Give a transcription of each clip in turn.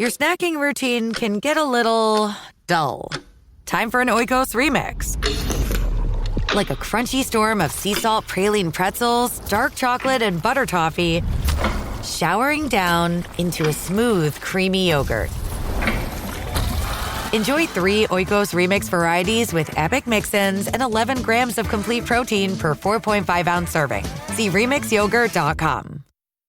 your snacking routine can get a little dull. Time for an Oikos remix. Like a crunchy storm of sea salt praline pretzels, dark chocolate, and butter toffee, showering down into a smooth, creamy yogurt. Enjoy 3 Oikos Remix varieties with epic mix-ins and 11 grams of complete protein per 4.5-ounce serving. See RemixYogurt.com.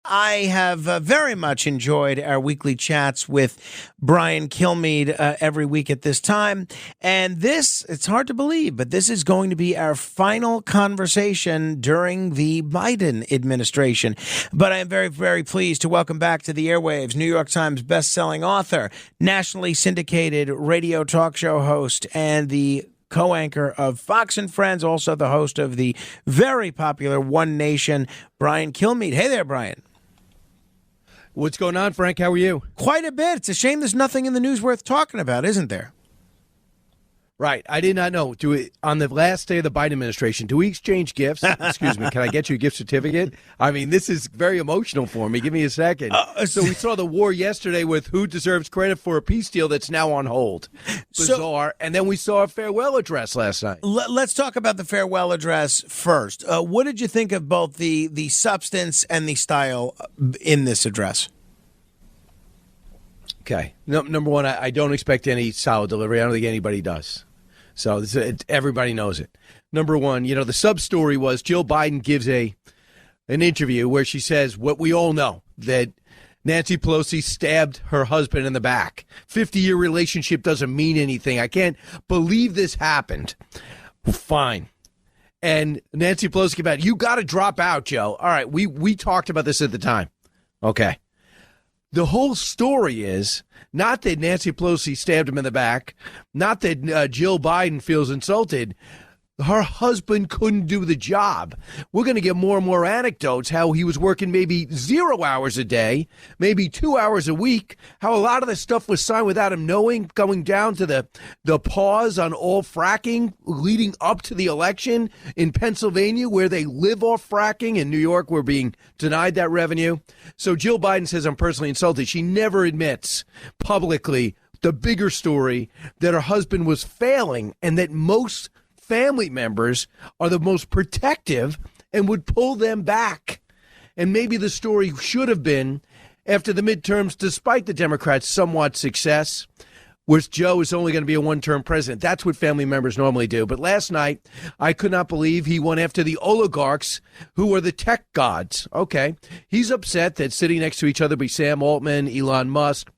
I have very much enjoyed our weekly chats with Brian Kilmeade every week at this time. And this, it's hard to believe, but this is going to be our final conversation during the Biden administration. But I am very, very pleased to welcome back to the airwaves New York Times bestselling author, nationally syndicated radio talk show host, and the co-anchor of Fox and Friends, also the host of the very popular One Nation, Brian Kilmeade. Hey there, Brian. What's going on, Frank? How are you? Quite a bit. It's a shame there's nothing in the news worth talking about, isn't there? Right. I did not know. On the last day of the Biden administration, do we exchange gifts? Excuse me. Can I get you a gift certificate? I mean, this is very emotional for me. Give me a second. So we saw the war yesterday with who deserves credit for a peace deal that's now on hold. Bizarre. And then we saw a farewell address last night. Let's talk about the farewell address first. What did you think of both the substance and the style in this address? Okay. Number one, I don't expect any solid delivery. I don't think anybody does. So everybody knows it. Number one, the sub-story was Jill Biden gives an interview where she says what we all know, that Nancy Pelosi stabbed her husband in the back. 50-year relationship doesn't mean anything. I can't believe this happened. Well, fine. And Nancy Pelosi came out, you got to drop out, Joe. All right, we talked about this at the time. Okay. The whole story is not that Nancy Pelosi stabbed him in the back, not that Jill Biden feels insulted. Her husband couldn't do the job. We're going to get more and more anecdotes how he was working maybe 0 hours a day, maybe 2 hours a week, how a lot of the stuff was signed without him knowing, going down to the pause on all fracking leading up to the election in Pennsylvania, where they live off fracking. In New York, we're being denied that revenue. So Jill Biden says, I'm personally insulted. She never admits publicly the bigger story that her husband was failing and that most family members are the most protective and would pull them back. And maybe the story should have been, after the midterms, despite the Democrats' somewhat success, was Joe is only going to be a one-term president. That's what family members normally do. But last night, I could not believe he went after the oligarchs who are the tech gods. Okay, he's upset that sitting next to each other be Sam Altman, Elon Musk,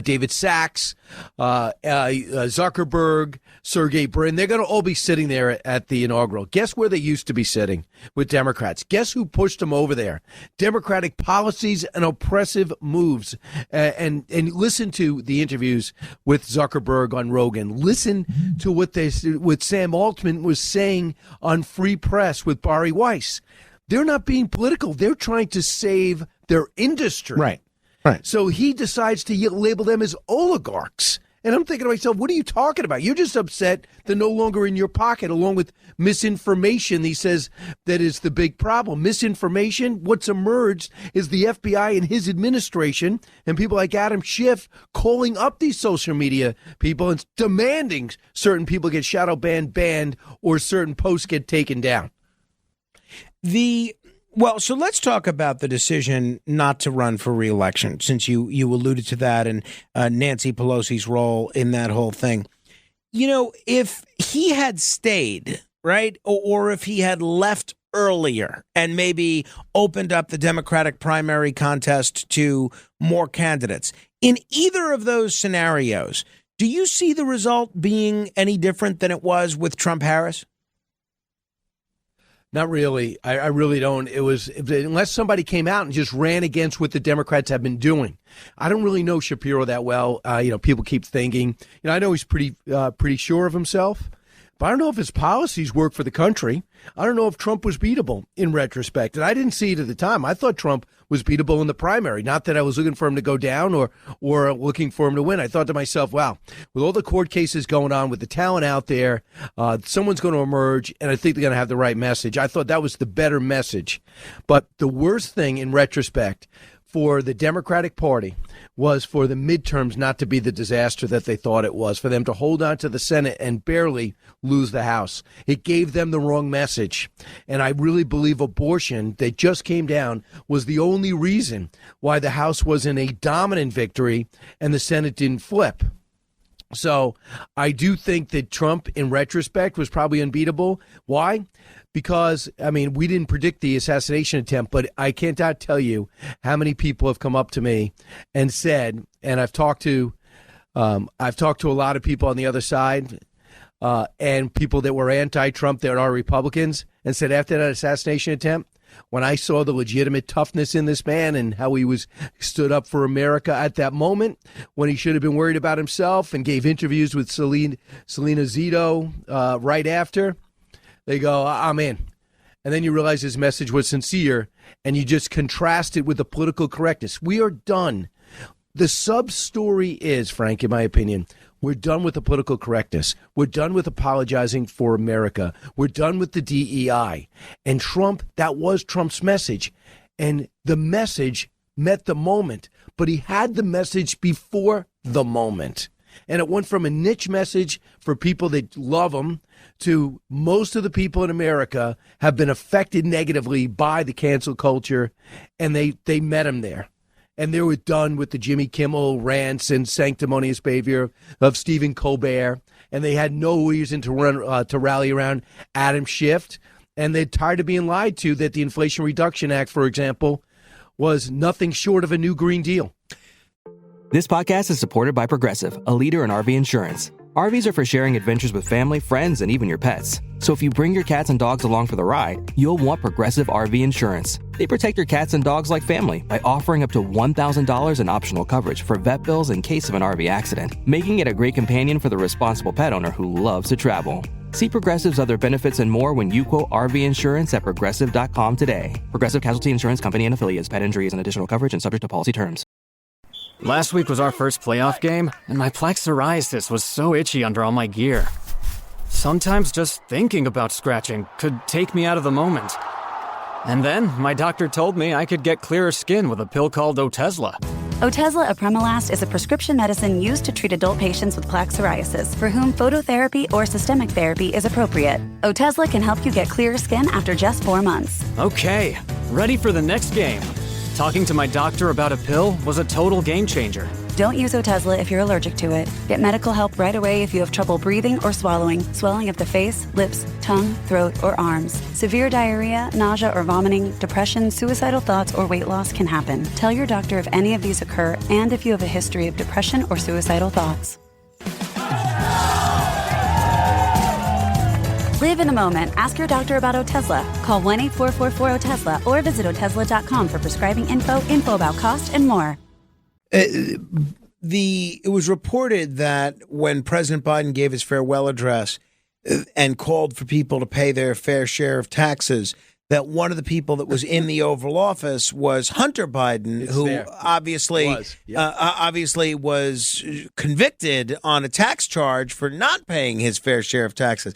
David Sachs, Zuckerberg, Sergey Brin. They're going to all be sitting there at the inaugural. Guess where they used to be sitting with Democrats? Guess who pushed them over there? Democratic policies and oppressive moves. And listen to the interviews with Zuckerberg on Rogan. Listen to what Sam Altman was saying on Free Press with Bari Weiss. They're not being political. They're trying to save their industry. Right. So he decides to label them as oligarchs. And I'm thinking to myself, what are you talking about? You're just upset they're no longer in your pocket, along with misinformation. He says that is the big problem. Misinformation, what's emerged is the FBI and his administration and people like Adam Schiff calling up these social media people and demanding certain people get shadow banned, or certain posts get taken down. Well, so let's talk about the decision not to run for re-election, since you alluded to that and Nancy Pelosi's role in that whole thing. If he had stayed, right, or if he had left earlier and maybe opened up the Democratic primary contest to more candidates, in either of those scenarios, do you see the result being any different than it was with Trump-Harris? Not really. I really don't. It was, unless somebody came out and just ran against what the Democrats have been doing. I don't really know Shapiro that well. People keep thinking, I know he's pretty sure of himself, but I don't know if his policies work for the country. I don't know if Trump was beatable in retrospect. And I didn't see it at the time. I thought Trump was beatable in the primary. Not that I was looking for him to go down or looking for him to win. I thought to myself, wow, with all the court cases going on, with the talent out there, someone's going to emerge, and I think they're going to have the right message. I thought that was the better message. But the worst thing in retrospect for the Democratic Party was for the midterms not to be the disaster that they thought it was, for them to hold on to the Senate and barely lose the House. It gave them the wrong message. And I really believe abortion that just came down was the only reason why the House was in a dominant victory and the Senate didn't flip. So I do think that Trump, in retrospect, was probably unbeatable. Why? Because, I mean, we didn't predict the assassination attempt, but I can't tell you how many people have come up to me and said, and I've talked to a lot of people on the other side and people that were anti-Trump that are Republicans, and said after that assassination attempt, when I saw the legitimate toughness in this man and how he stood up for America at that moment, when he should have been worried about himself, and gave interviews with Selena Zito right after, they go, I'm in. And then you realize his message was sincere, and you just contrast it with the political correctness. We are done. The sub-story is, Frank, in my opinion, we're done with the political correctness. We're done with apologizing for America. We're done with the DEI. And Trump, that was Trump's message. And the message met the moment, but he had the message before the moment. And it went from a niche message for people that love him to most of the people in America have been affected negatively by the cancel culture, and they met him there. And they were done with the Jimmy Kimmel rants and sanctimonious behavior of Stephen Colbert, and they had no reason to rally around Adam Schiff, and they're tired of being lied to that the Inflation Reduction Act, for example, was nothing short of a new Green Deal. This podcast is supported by Progressive, a leader in RV insurance. RVs are for sharing adventures with family, friends, and even your pets. So if you bring your cats and dogs along for the ride, you'll want Progressive RV insurance. They protect your cats and dogs like family by offering up to $1,000 in optional coverage for vet bills in case of an RV accident, making it a great companion for the responsible pet owner who loves to travel. See Progressive's other benefits and more when you quote RV insurance at Progressive.com today. Progressive Casualty Insurance Company and affiliates. Pet injury is an additional coverage and subject to policy terms. Last week was our first playoff game, and my plaque psoriasis was so itchy under all my gear. Sometimes just thinking about scratching could take me out of the moment. And then my doctor told me I could get clearer skin with a pill called Otezla. Otezla apremilast is a prescription medicine used to treat adult patients with plaque psoriasis for whom phototherapy or systemic therapy is appropriate. Otezla can help you get clearer skin after just 4 months. Okay, ready for the next game. Talking to my doctor about a pill was a total game changer. Don't use Otezla if you're allergic to it. Get medical help right away if you have trouble breathing or swallowing, swelling of the face, lips, tongue, throat, or arms. Severe diarrhea, nausea or vomiting, depression, suicidal thoughts, or weight loss can happen. Tell your doctor if any of these occur and if you have a history of depression or suicidal thoughts. Live in the moment. Ask your doctor about Otezla. Call 1-844-4-OTEZLA or visit Otezla.com for prescribing info about cost, and more. It was reported that when President Biden gave his farewell address and called for people to pay their fair share of taxes, that one of the people that was in the Oval Office was Hunter Biden, obviously was convicted on a tax charge for not paying his fair share of taxes.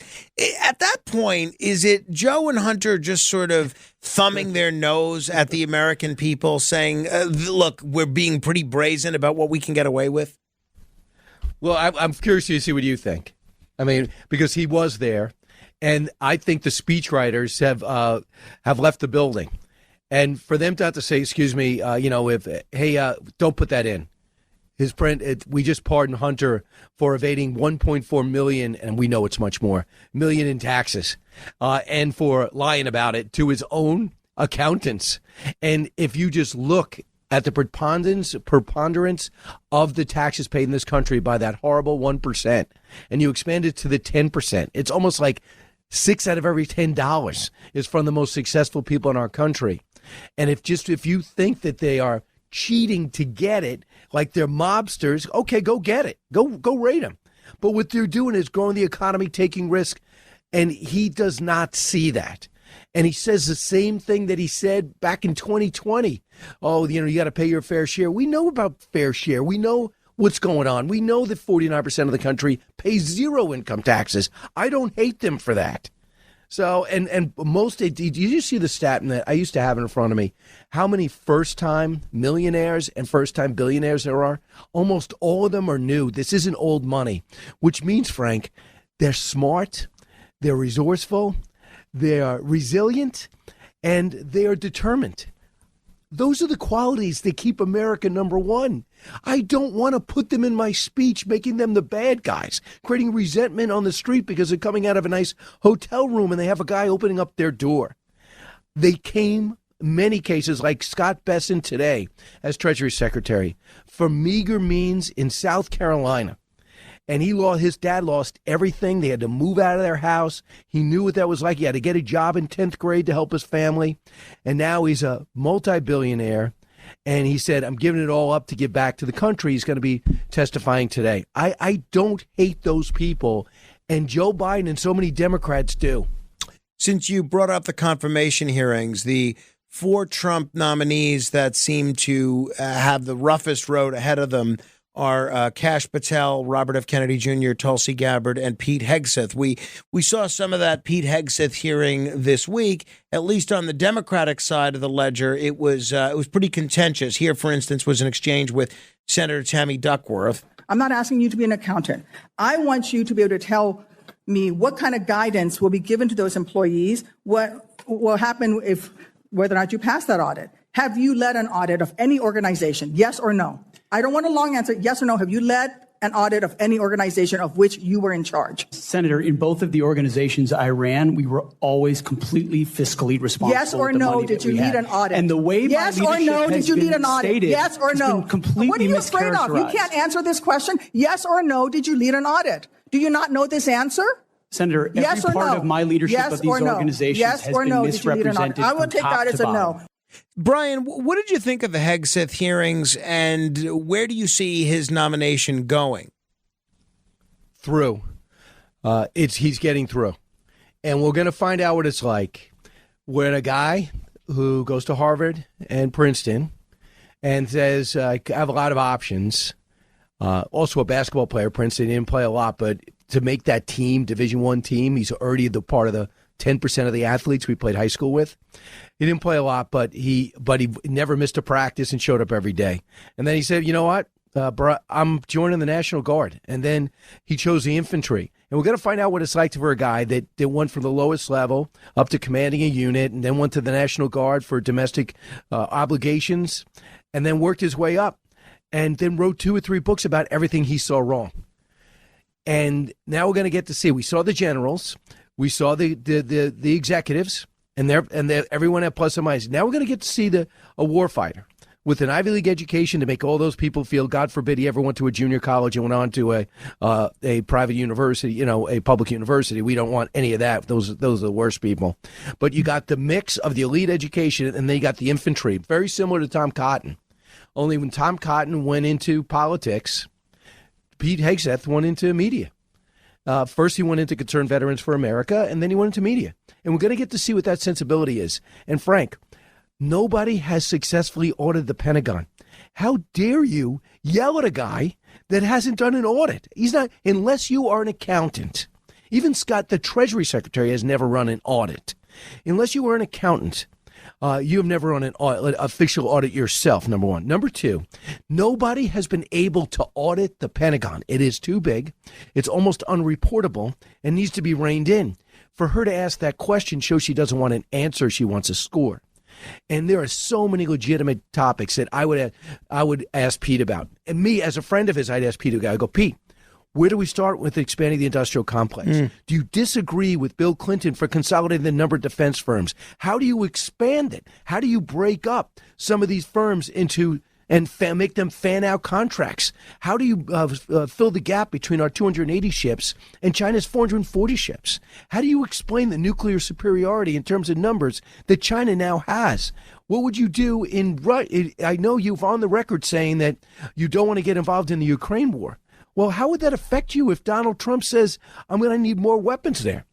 At that point, is it Joe and Hunter just sort of thumbing their nose at the American people, saying, look, we're being pretty brazen about what we can get away with? Well, I'm curious to see what you think. I mean, because he was there. And I think the speechwriters have left the building, and for them to have to say, "Excuse me, don't put that in." His friend, we just pardoned Hunter for evading 1.4 million, and we know it's much more million in taxes, and for lying about it to his own accountants. And if you just look at the preponderance of the taxes paid in this country by that horrible 1%, and you expand it to the 10%, it's almost like $6 out of every $10 is from the most successful people in our country. And if you think that they are cheating to get it, like they're mobsters, okay, go get it. Go raid them. But what they're doing is growing the economy, taking risk, and he does not see that. And he says the same thing that he said back in 2020. Oh, you got to pay your fair share. We know about fair share. We know what's going on. We know that 49% of the country pays zero income taxes. I don't hate them for that. So, and most, did you see the stat that I used to have in front of me? How many first-time millionaires and first-time billionaires there are? Almost all of them are new. This isn't old money, which means, Frank, they're smart, they're resourceful, they're resilient, and they are determined. Those are the qualities that keep America number one. I don't want to put them in my speech, making them the bad guys, creating resentment on the street because they're coming out of a nice hotel room and they have a guy opening up their door. They came, many cases, like Scott Bessent today as Treasury Secretary, for meager means in South Carolina. And his dad lost everything. They had to move out of their house. He knew what that was like. He had to get a job in 10th grade to help his family. And now he's a multi-billionaire. And he said, I'm giving it all up to give back to the country. He's going to be testifying today. I don't hate those people. And Joe Biden and so many Democrats do. Since you brought up the confirmation hearings, the 4 Trump nominees that seem to have the roughest road ahead of them are Kash Patel, Robert F. Kennedy Jr., Tulsi Gabbard, and Pete Hegseth. We saw some of that Pete Hegseth hearing this week. At least on the Democratic side of the ledger, it was pretty contentious. Here, for instance, was an exchange with Senator Tammy Duckworth. I'm not asking you to be an accountant. I want you to be able to tell me what kind of guidance will be given to those employees, what will happen whether or not you pass that audit. Have you led an audit of any organization? Yes or no? I don't want a long answer. Yes or no? Have you led an audit of any organization of which you were in charge? Senator, in both of the organizations I ran, we were always completely fiscally responsible. Yes or no? Did you lead an audit? And the way yes or no? Did you lead an audit? Yes or no? What are you afraid of? You can't answer this question. Yes or no? Did you lead an audit? Do you not know this answer? Senator, every part of my leadership of these organizations has been misrepresented. I will take that as a no. Brian, what did you think of the Hegseth hearings, and where do you see his nomination going? Through. He's getting through. And we're going to find out what it's like when a guy who goes to Harvard and Princeton and says, I have a lot of options. Also a basketball player. Princeton didn't play a lot, but to make that team, Division I team, he's already the part of the 10% of the athletes we played high school with. He didn't play a lot, but he never missed a practice and showed up every day. And then he said, you know what, I'm joining the National Guard. And then he chose the infantry. And we're going to find out what it's like for a guy that went from the lowest level up to commanding a unit and then went to the National Guard for domestic obligations and then worked his way up and then wrote 2 or 3 books about everything he saw wrong. And now we're going to get to see. We saw the generals. We saw the executives, and everyone at plus and minus. Now we're going to get to see a warfighter with an Ivy League education to make all those people feel, God forbid he ever went to a junior college and went on to a private university, a public university. We don't want any of that. Those are the worst people. But you got the mix of the elite education, and then you got the infantry. Very similar to Tom Cotton. Only when Tom Cotton went into politics, Pete Hegseth went into media. First, he went into Concerned Veterans for America, and then he went into media. And we're going to get to see what that sensibility is. And Frank, nobody has successfully audited the Pentagon. How dare you yell at a guy that hasn't done an audit? He's not, unless you are an accountant. Even Scott, the Treasury Secretary, has never run an audit. Unless you are an accountant, you have never run an official audit yourself, number one. Number two, nobody has been able to audit the Pentagon. It is too big. It's almost unreportable and needs to be reined in. For her to ask that question shows she doesn't want an answer. She wants a score. And there are so many legitimate topics that I would ask Pete about. And me, as a friend of his, I'd ask Pete, I go, Pete, where do we start with expanding the industrial complex? Do you disagree with Bill Clinton for consolidating the number of defense firms? How do you expand it? How do you break up some of these firms into and make them fan-out contracts? How do you fill the gap between our 280 ships and China's 440 ships? How do you explain the nuclear superiority in terms of numbers that China now has? What would you do I know you've on the record saying that you don't want to get involved in the Ukraine war. Well, how would that affect you if Donald Trump says, I'm going to need more weapons there?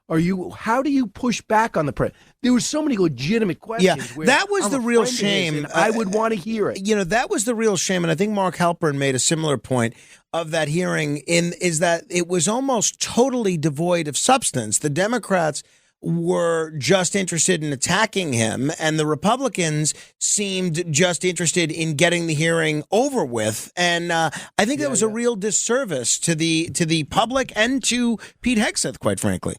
How do you push back on the president? There were so many legitimate questions. Yeah, that was the real shame. I would want to hear it. That was the real shame. And I think Mark Halperin made a similar point of that hearing is that it was almost totally devoid of substance. The Democrats were just interested in attacking him, and the Republicans seemed just interested in getting the hearing over with. And I think that was a real disservice to the public and to Pete Hegseth, quite frankly.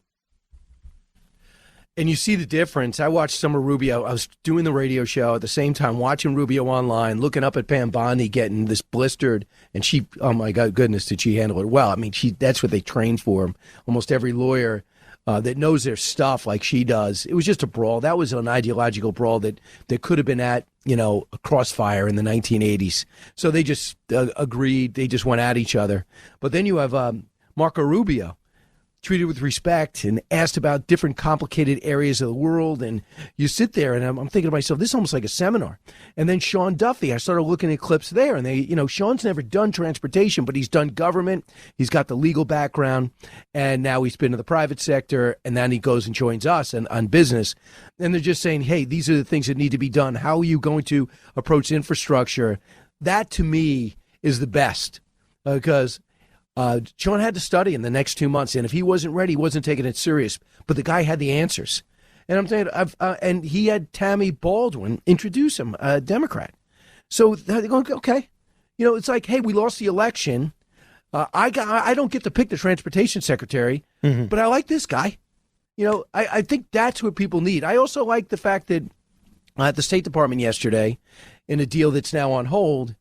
And you see the difference. I watched Summer Rubio. I was doing the radio show at the same time, watching Rubio online, looking up at Pam Bondi getting this blistered. And she, oh my God, goodness, did she handle it well? I mean, that's what they trained for. Almost every lawyer that knows their stuff like she does. It was just a brawl. That was an ideological brawl that could have been at, a crossfire in the 1980s. So they just agreed. They just went at each other. But then you have Marco Rubio, treated with respect and asked about different complicated areas of the world. And you sit there and I'm thinking to myself, this is almost like a seminar. And then Sean Duffy, I started looking at clips there, and Sean's never done transportation, but he's done government. He's got the legal background, and now he's been in the private sector, and then he goes and joins us on business. And they're just saying, hey, these are the things that need to be done. How are you going to approach infrastructure? That to me is the best, because Sean had to study in the next 2 months, and if he wasn't ready, he wasn't taking it serious. But the guy had the answers, and I'm saying, and he had Tammy Baldwin introduce him, a Democrat. So they're going, okay, it's like, hey, we lost the election. I don't get to pick the transportation secretary, but I like this guy. I think that's what people need. I also like the fact that at the State Department yesterday, in a deal that's now on hold,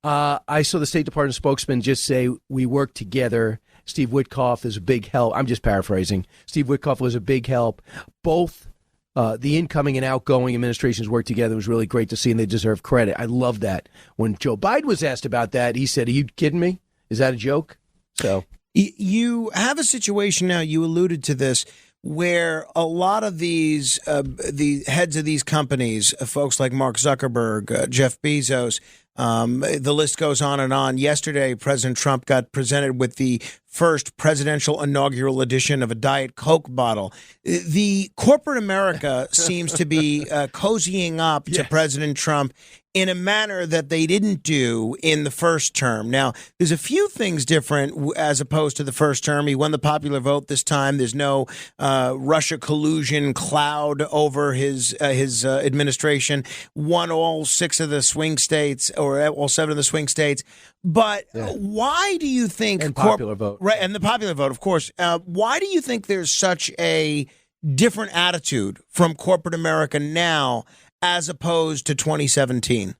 I saw the State Department spokesman just say, we work together. Steve Witkoff is a big help. I'm just paraphrasing. Steve Witkoff was a big help. Both the incoming and outgoing administrations worked together. It was really great to see, and they deserve credit. I love that. When Joe Biden was asked about that, he said, are you kidding me? Is that a joke? So you have a situation now, you alluded to this, where a lot of these, the heads of these companies, folks like Mark Zuckerberg, Jeff Bezos, the list goes on and on. Yesterday, President Trump got presented with the first presidential inaugural edition of a Diet Coke bottle. The corporate America seems to be cozying up to President Trump in a manner that they didn't do in the first term. Now, there's a few things different as opposed to the first term. He won the popular vote this time. There's no Russia collusion cloud over his administration. Won all 6 of the swing states, or all 7 of the swing states. But why do you think... And popular vote. Right, and the popular vote, of course. Why do you think there's such a different attitude from corporate America now as opposed to 2017?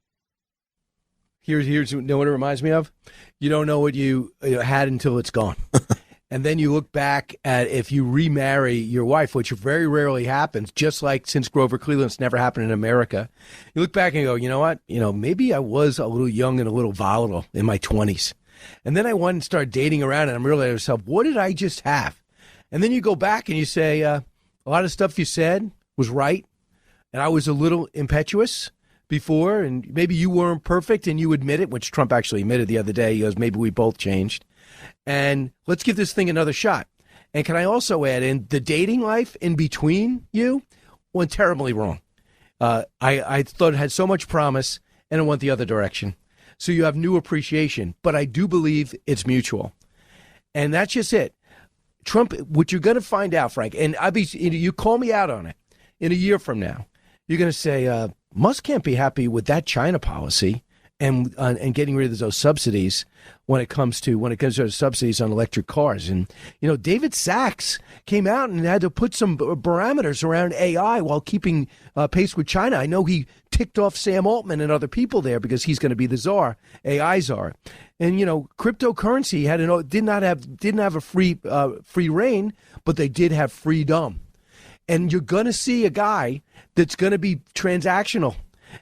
Here's what it reminds me of. You don't know what you had until it's gone. And then you look back at if you remarry your wife, which very rarely happens, just like since Grover Cleveland, it's never happened in America. You look back and go, you know what? Maybe I was a little young and a little volatile in my 20s. And then I went and started dating around, and I'm realizing to myself, what did I just have? And then you go back and you say, a lot of stuff you said was right. And I was a little impetuous before, and maybe you weren't perfect, and you admit it, which Trump actually admitted the other day. He goes, maybe we both changed. And let's give this thing another shot. And can I also add in the dating life in between you went terribly wrong. I thought it had so much promise, and it went the other direction. So you have new appreciation, but I do believe it's mutual. And that's just it. Trump, what you're going to find out, Frank, and you call me out on it in a year from now, you're going to say, Musk can't be happy with that China policy and getting rid of those subsidies when it comes to subsidies on electric cars. And, David Sachs came out and had to put some parameters around AI while keeping pace with China. I know he ticked off Sam Altman and other people there because he's going to be the czar, AI czar. And, cryptocurrency didn't have a free reign, but they did have freedom. And you're going to see a guy that's going to be transactional.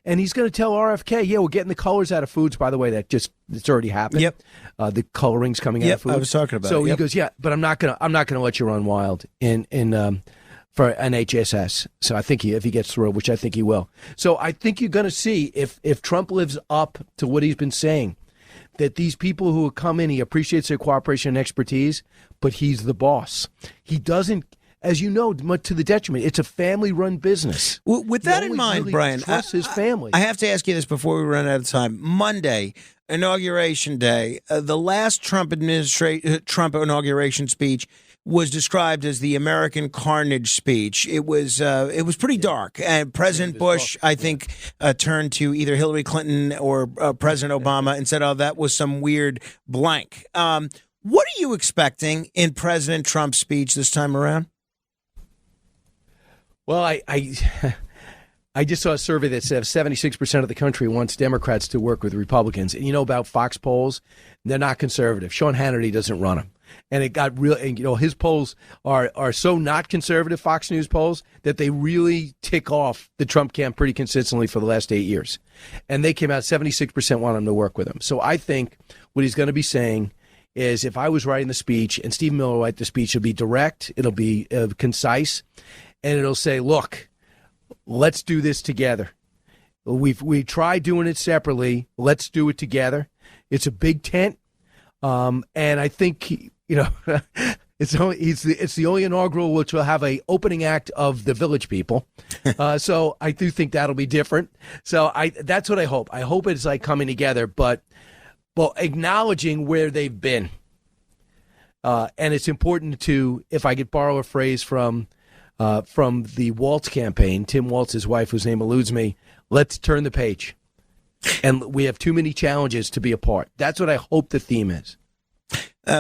And he's going to tell RFK, we're getting the colors out of foods. By the way, it's already happened. Yep. The coloring's coming out of foods. I was talking about it. So he goes, but I'm not going to let you run wild for an HSS. So I think if he gets through, which I think he will. So I think you're going to see if Trump lives up to what he's been saying, that these people who come in, he appreciates their cooperation and expertise, but he's the boss. He doesn't. As you know, to the detriment. It's a family-run business. With that in mind, Brian, trusts his family. I have to ask you this before we run out of time. Monday, Inauguration Day, the last Trump inauguration speech was described as the American carnage speech. It was pretty dark. And President Bush, I think, turned to either Hillary Clinton or President Obama and said, "Oh, that was some weird blank." What are you expecting in President Trump's speech this time around? Well, I just saw a survey that said 76% of the country wants Democrats to work with Republicans. And you know about Fox polls? They're not conservative. Sean Hannity doesn't run them. And it got real, and his polls are so not conservative, Fox News polls, that they really tick off the Trump camp pretty consistently for the last 8 years. And they came out, 76% want him to work with him. So I think what he's going to be saying is, if I was writing the speech and Stephen Miller will write the speech, it'll be direct, it'll be concise, and it'll say, look, let's do this together. We tried doing it separately. Let's do it together. It's a big tent. And I think, it's the only inaugural which will have a opening act of the Village People. So I do think that'll be different. So that's what I hope. I hope it's like coming together, but acknowledging where they've been. And it's important to, if I could borrow a phrase from the Waltz campaign, Tim Waltz's wife, whose name eludes me, let's turn the page. And we have too many challenges to be a part. That's what I hope the theme is.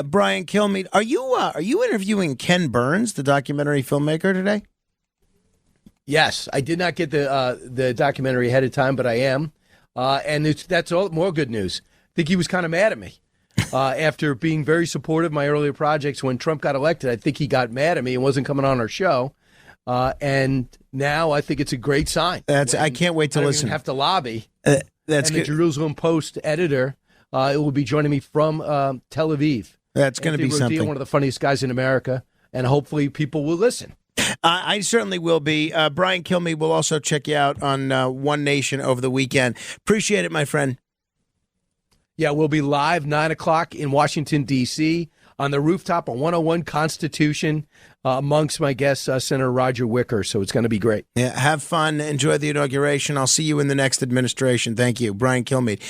Brian Kilmeade, are you interviewing Ken Burns, the documentary filmmaker, today? Yes, I did not get the documentary ahead of time, but I am. And that's all more good news. I think he was kind of mad at me. After being very supportive of my earlier projects when Trump got elected. I think he got mad at me and wasn't coming on our show. And now I think it's a great sign. I can't wait to listen. I don't even have to lobby. That's good. The Jerusalem Post editor it will be joining me from Tel Aviv. That's going to be something. One of the funniest guys in America, and hopefully people will listen. I certainly will be. Brian Kilmeade will also check you out on One Nation over the weekend. Appreciate it, my friend. Yeah, we'll be live 9 o'clock in Washington, D.C. on the rooftop on 101 Constitution amongst my guests, Senator Roger Wicker. So it's going to be great. Yeah, have fun. Enjoy the inauguration. I'll see you in the next administration. Thank you. Brian Kilmeade.